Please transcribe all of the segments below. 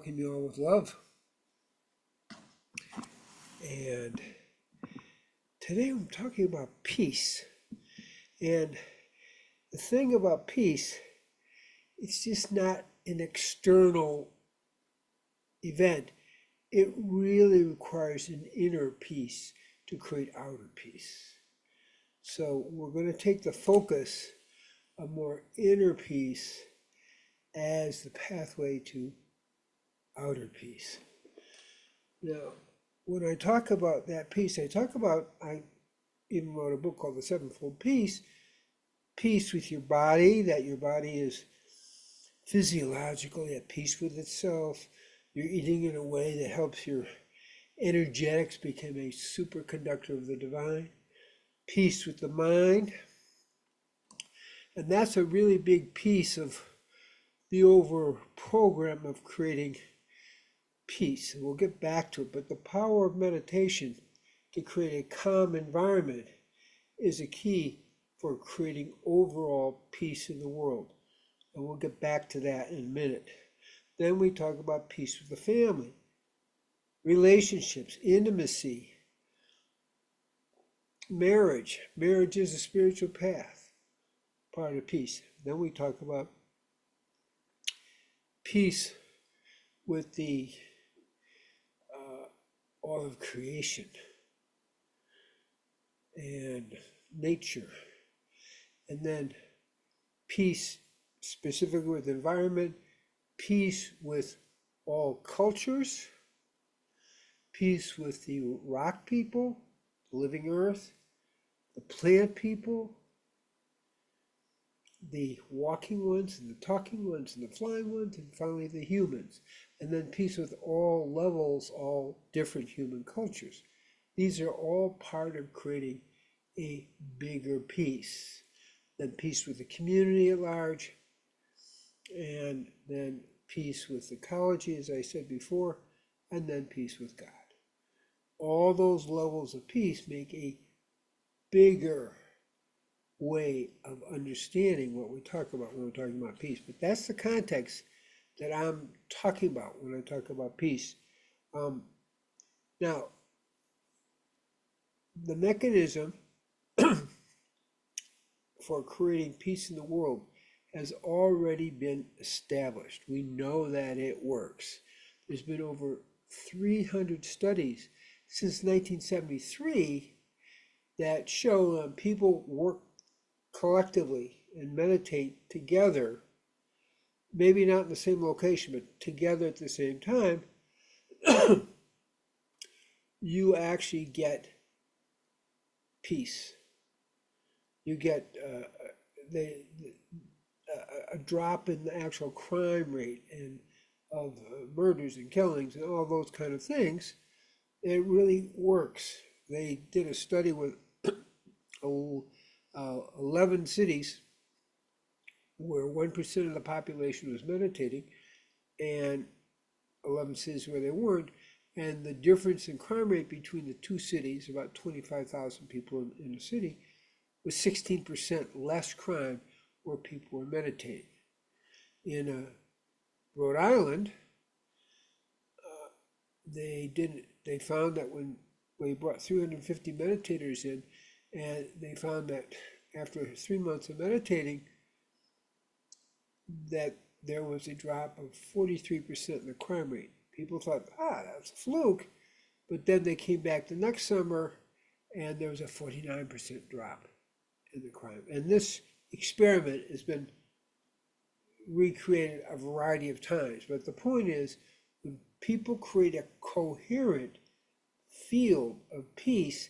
welcome you all with love. And today I'm talking about peace. And the thing about peace, it's just not an external event. It really requires an inner peace to create outer peace. So we're going to take the focus of more inner peace as the pathway to outer peace. Now, when I talk about that peace, I even wrote a book called The Sevenfold Peace, peace with your body, that your body is physiologically at peace with itself. You're eating in a way that helps your energetics become a superconductor of the divine. Peace with the mind. And that's a really big piece of the over program of creating peace. And we'll get back to it, but the power of meditation to create a calm environment is a key for creating overall peace in the world. And we'll get back to that in a minute. Then we talk about peace with the family, relationships, intimacy, marriage. Marriage is a spiritual path, part of peace. Then we talk about peace with the all of creation and nature, and then peace specifically with the environment, peace with all cultures, peace with the rock people, the living earth, the plant people, the walking ones and the talking ones and the flying ones, and finally the humans. And then peace with all levels, all different human cultures. These are all part of creating a bigger peace. Then peace with the community at large, and then peace with ecology, as I said before, and then peace with God. All those levels of peace make a bigger way of understanding what we talk about when we're talking about peace. But that's the context that I'm talking about when I talk about peace. Now, the mechanism for creating peace in the world has already been established. We know that it works. There's been over 300 studies since 1973 that show people work collectively and meditate together, maybe not in the same location, but together at the same time, you actually get peace. You get a drop in the actual crime rate and of murders and killings and all those kind of things. It really works. They did a study with 11 cities where 1% of the population was meditating and 11 cities where they weren't. And the difference in crime rate between the two cities, about 25,000 people in the city, was 16% less crime where people were meditating. In Rhode Island, they found that when they brought 350 meditators in, and they found that after 3 months of meditating, that there was a drop of 43% in the crime rate. People thought, that's a fluke. But then they came back the next summer and there was a 49% drop in the crime. And this experiment has been recreated a variety of times. But the point is, when people create a coherent field of peace,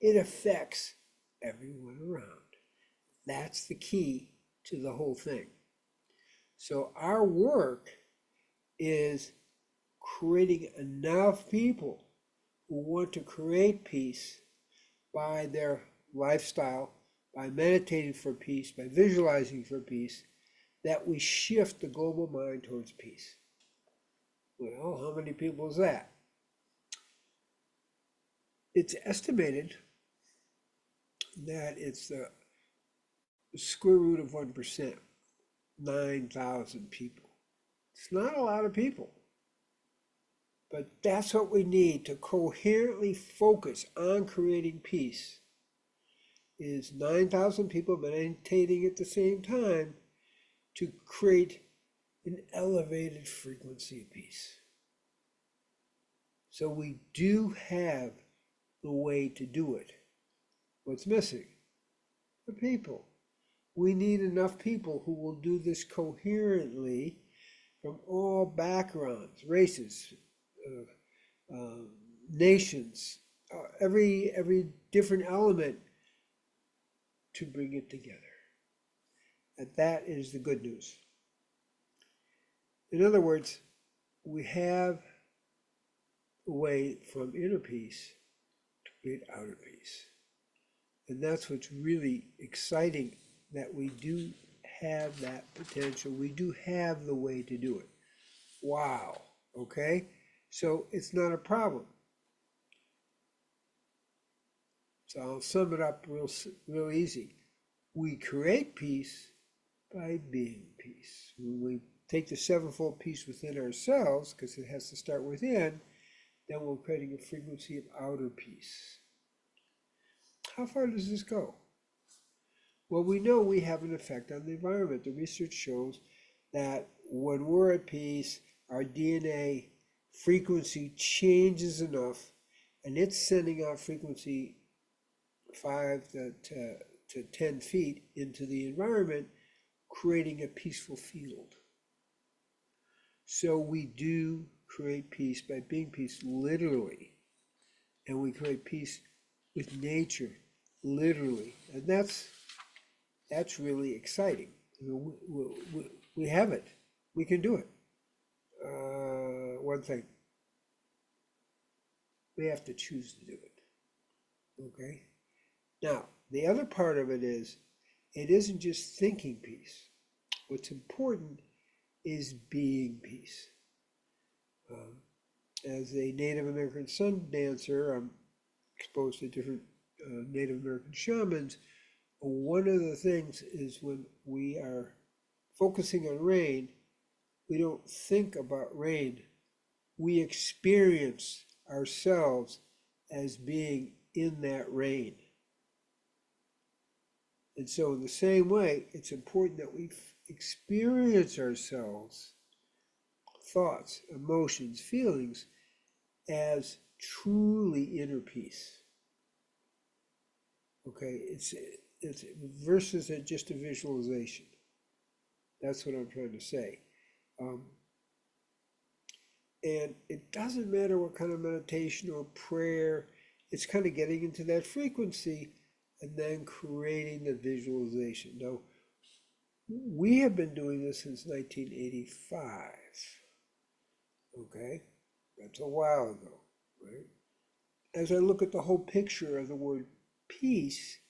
it affects everyone around. That's the key to the whole thing. So our work is creating enough people who want to create peace by their lifestyle, by meditating for peace, by visualizing for peace, that we shift the global mind towards peace. Well, how many people is that? It's estimated that it's the square root of 1%, 9,000 people. It's not a lot of people. But that's what we need to coherently focus on creating peace, is 9,000 people meditating at the same time to create an elevated frequency of peace. So we do have the way to do it. What's missing? The people. We need enough people who will do this coherently from all backgrounds, races, nations, every different element to bring it together. And that is the good news. In other words, we have a way from inner peace to create outer peace. And that's what's really exciting, that we do have that potential. We do have the way to do it. Wow. Okay? So it's not a problem. So I'll sum it up real easy. We create peace by being peace. When we take the sevenfold peace within ourselves, because it has to start within, then we're creating a frequency of outer peace. How far does this go? Well, we know we have an effect on the environment. The research shows that when we're at peace, our DNA frequency changes enough, and it's sending out frequency 5 to 10 feet into the environment, creating a peaceful field. So we do create peace by being peace, literally. And we create peace with nature, literally. And that's really exciting. We have it. We can do it. One thing, we have to choose to do it. Okay? Now, the other part of it isn't just thinking peace. What's important is being peace. As a Native American sun dancer, I'm exposed to different Native American shamans. One of the things is when we are focusing on rain, we don't think about rain. We experience ourselves as being in that rain. And so in the same way, it's important that we experience ourselves, thoughts, emotions, feelings, as truly inner peace. Okay, it's versus just a visualization. That's what I'm trying to say. And it doesn't matter what kind of meditation or prayer, it's kind of getting into that frequency and then creating the visualization. Now, we have been doing this since 1985. Okay, that's a while ago, right? As I look at the whole picture of the word peace,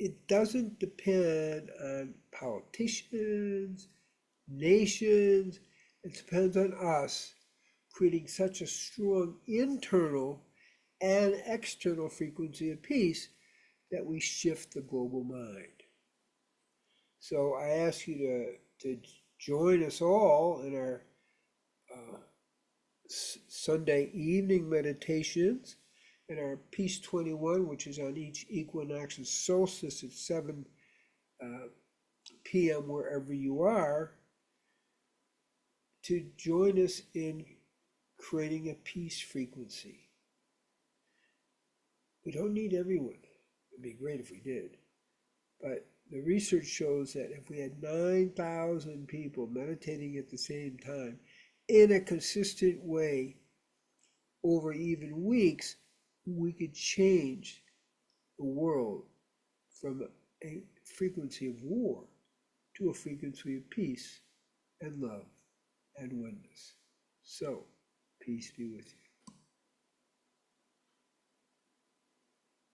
it doesn't depend on politicians, nations. It depends on us creating such a strong internal and external frequency of peace that we shift the global mind. So I ask you to join us all in our Sunday evening meditations and our Peace 21, which is on each equinox and solstice at 7 p.m. wherever you are, to join us in creating a peace frequency. We don't need everyone. It'd be great if we did. But the research shows that if we had 9,000 people meditating at the same time in a consistent way over even weeks, we could change the world from a frequency of war to a frequency of peace and love and oneness. So, peace be with you.